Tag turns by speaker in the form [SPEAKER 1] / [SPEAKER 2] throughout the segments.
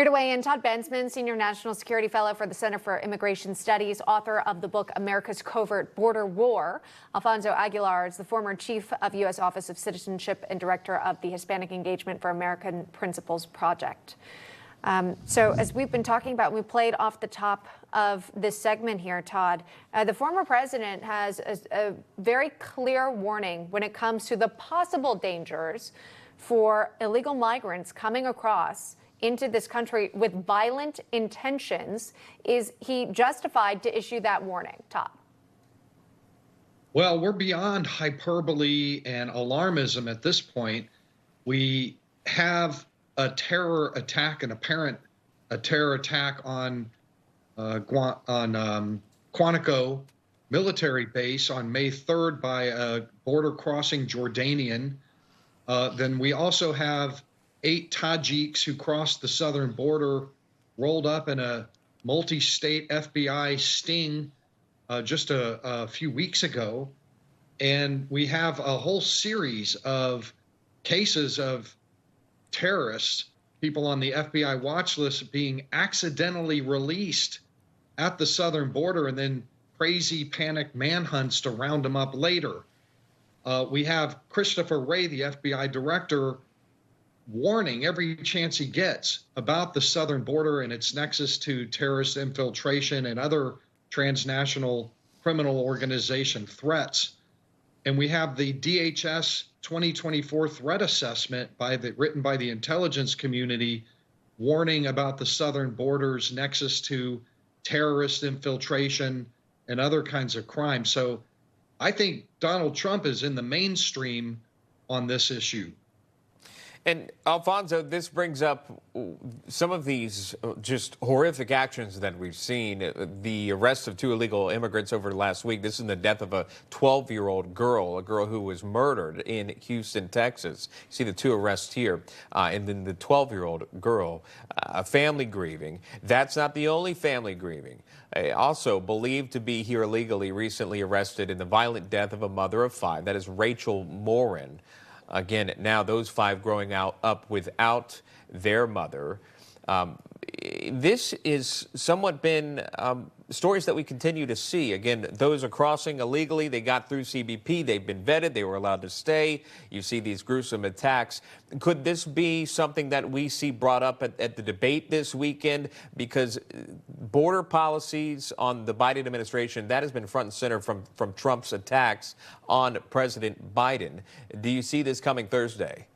[SPEAKER 1] Here to weigh in, Todd Bensman, Senior National Security Fellow for the Center for Immigration Studies, author of the book America's Covert Border War. Alfonso Aguilar is the former chief of U.S. Office of Citizenship and director of the Hispanic Engagement for American Principles Project. So as we've been talking about, we played off the top of this segment here, Todd, the former president has a very clear warning when it comes to the possible dangers for illegal migrants coming across into this country with violent intentions. Is he justified to issue that warning, Todd?
[SPEAKER 2] Well, we're beyond hyperbole and alarmism at this point. We have a terror attack, an apparent terror attack on Quantico military base on May 3rd by a border crossing Jordanian. Then we also have 8 Tajiks who crossed the southern border, rolled up in a multi-state FBI sting just a few weeks ago. And we have a whole series of cases of terrorists, people on the FBI watch list, being accidentally released at the southern border and then crazy panic manhunts to round them up later. We have Christopher Wray, the FBI director, warning every chance he gets about the southern border and its nexus to terrorist infiltration and other transnational criminal organization threats. And we have the DHS 2024 threat assessment written by the intelligence community, warning about the southern border's nexus to terrorist infiltration and other kinds of crime. So I think Donald Trump is in the mainstream on this issue.
[SPEAKER 3] And Alfonso, this brings up some of these just horrific actions that we've seen. The arrest of 2 illegal immigrants over last week. This is the death of a 12-year-old girl, a girl who was murdered in Houston, Texas. You see the 2 arrests here. And then the 12-year-old girl, a family grieving. That's not the only family grieving. Also believed to be here illegally, recently arrested in the violent death of a mother of 5. That is Rachel Morin. Again, now those 5 growing up without their mother. This is somewhat been stories that we continue to see. Again, those are crossing illegally. They got through CBP. They've been vetted. They were allowed to stay. You see these gruesome attacks. Could this be something that we see brought up at the debate this weekend? Because border policies on the Biden administration, that has been front and center from Trump's attacks on President Biden. Do you see this coming Thursday?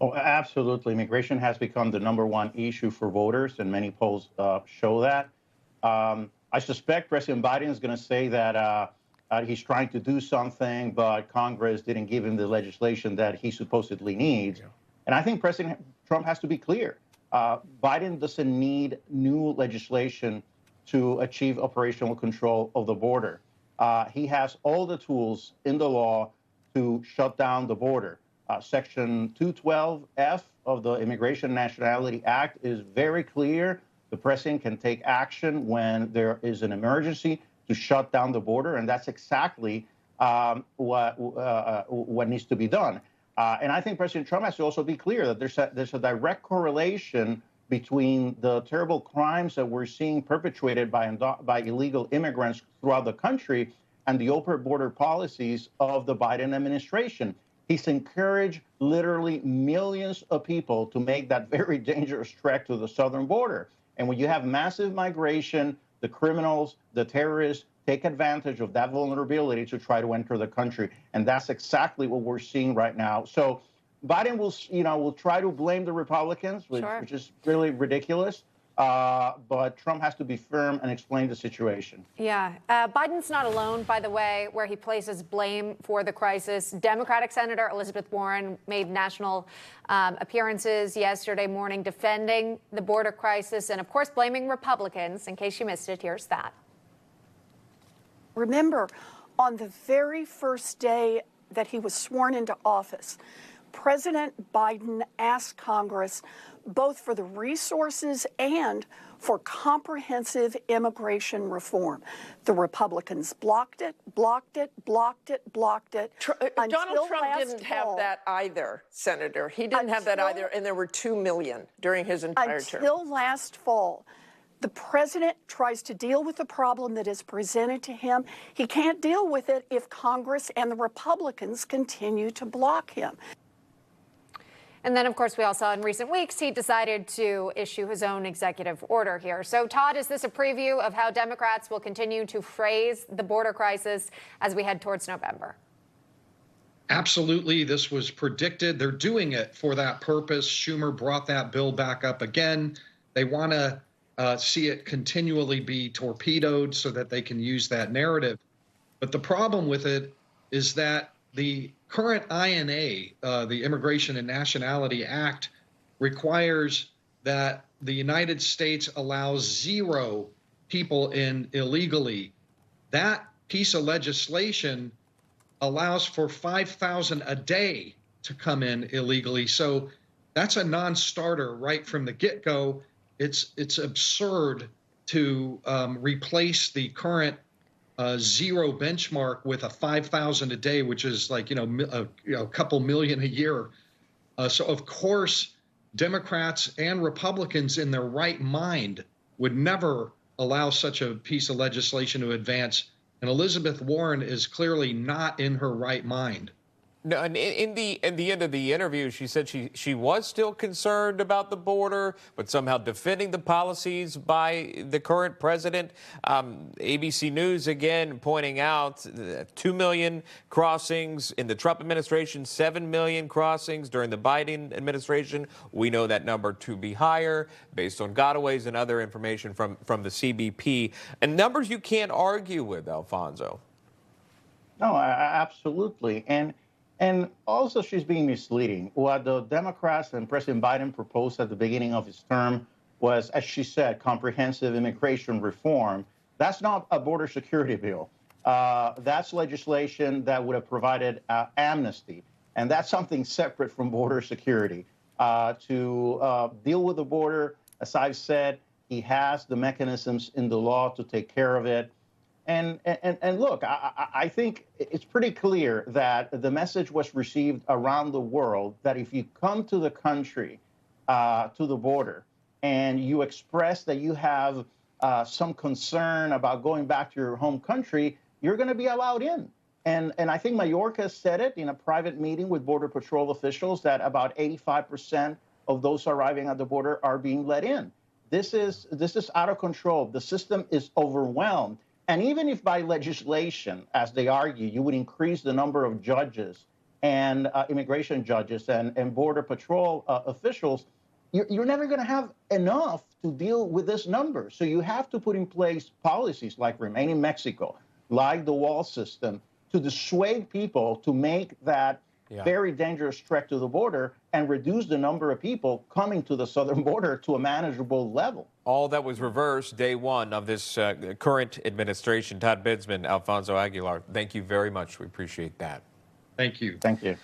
[SPEAKER 4] Oh, absolutely. Immigration has become the #1 issue for voters, and many polls show that. I suspect President Biden is going to say that he's trying to do something, but Congress didn't give him the legislation that he supposedly needs. Yeah. And I think President Trump has to be clear. Biden doesn't need new legislation to achieve operational control of the border. He has all the tools in the law to shut down the border. Section 212F of the Immigration and Nationality Act is very clear. The president can take action when there is an emergency to shut down the border, and that's exactly what needs to be done. And I think President Trump has to also be clear that there's a direct correlation between the terrible crimes that we're seeing perpetrated by illegal immigrants throughout the country and the open border policies of the Biden administration. He's encouraged literally millions of people to make that very dangerous trek to the southern border. And when you have massive migration, the criminals, the terrorists take advantage of that vulnerability to try to enter the country. And that's exactly what we're seeing right now. So Biden will try to blame the Republicans, which is really ridiculous. But Trump has to be firm and explain the situation.
[SPEAKER 1] Yeah. Biden's not alone, by the way, where he places blame for the crisis. Democratic Senator Elizabeth Warren made national appearances yesterday morning defending the border crisis and, of course, blaming Republicans. In case you missed it, here's that.
[SPEAKER 5] Remember, on the very first day that he was sworn into office, President Biden asked Congress both for the resources and for comprehensive immigration reform. The Republicans blocked it, blocked it, blocked it, blocked it.
[SPEAKER 6] Donald Trump didn't have that either, Senator. He didn't have that either, and there were 2 million during his entire term.
[SPEAKER 5] Until last fall. The president tries to deal with the problem that is presented to him. He can't deal with it if Congress and the Republicans continue to block him.
[SPEAKER 1] And then, of course, we all saw in recent weeks he decided to issue his own executive order here. So, Todd, is this a preview of how Democrats will continue to phrase the border crisis as we head towards November?
[SPEAKER 2] Absolutely. This was predicted. They're doing it for that purpose. Schumer brought that bill back up again. They want to see it continually be torpedoed so that they can use that narrative. But the problem with it is that the current INA, the Immigration and Nationality Act, requires that the United States allows 0 people in illegally. That piece of legislation allows for 5,000 a day to come in illegally. So that's a non-starter right from the get-go. It's absurd to replace the current 0 benchmark with a 5,000 a day, which is like, a couple million a year. So, of course, Democrats and Republicans in their right mind would never allow such a piece of legislation to advance. And Elizabeth Warren is clearly not in her right mind.
[SPEAKER 3] No, and in the end of the interview, she said she was still concerned about the border, but somehow defending the policies by the current president. ABC News again pointing out 2 million crossings in the Trump administration, 7 million crossings during the Biden administration. We know that number to be higher based on gotaways and other information from the CBP, and numbers you can't argue with, Alfonso.
[SPEAKER 4] No, absolutely. And also, she's being misleading. What the Democrats and President Biden proposed at the beginning of his term was, as she said, comprehensive immigration reform. That's not a border security bill. That's legislation that would have provided amnesty. And that's something separate from border security. To deal with the border, as I've said, he has the mechanisms in the law to take care of it. And look, I think it's pretty clear that the message was received around the world that if you come to the country, to the border, and you express that you have some concern about going back to your home country, you're going to be allowed in. And I think Mayorkas said it in a private meeting with Border Patrol officials that about 85% of those arriving at the border are being let in. This is out of control. The system is overwhelmed. And even if by legislation, as they argue, you would increase the number of judges and immigration judges and Border Patrol officials, you're never going to have enough to deal with this number. So you have to put in place policies like Remain in Mexico, like the wall system, to dissuade people to make that very dangerous trek to the border and reduce the number of people coming to the southern border to a manageable level.
[SPEAKER 3] All that was reversed day one of this current administration. Todd Bidsman, Alfonso Aguilar, thank you very much. We appreciate that.
[SPEAKER 2] Thank you.
[SPEAKER 4] Thank you.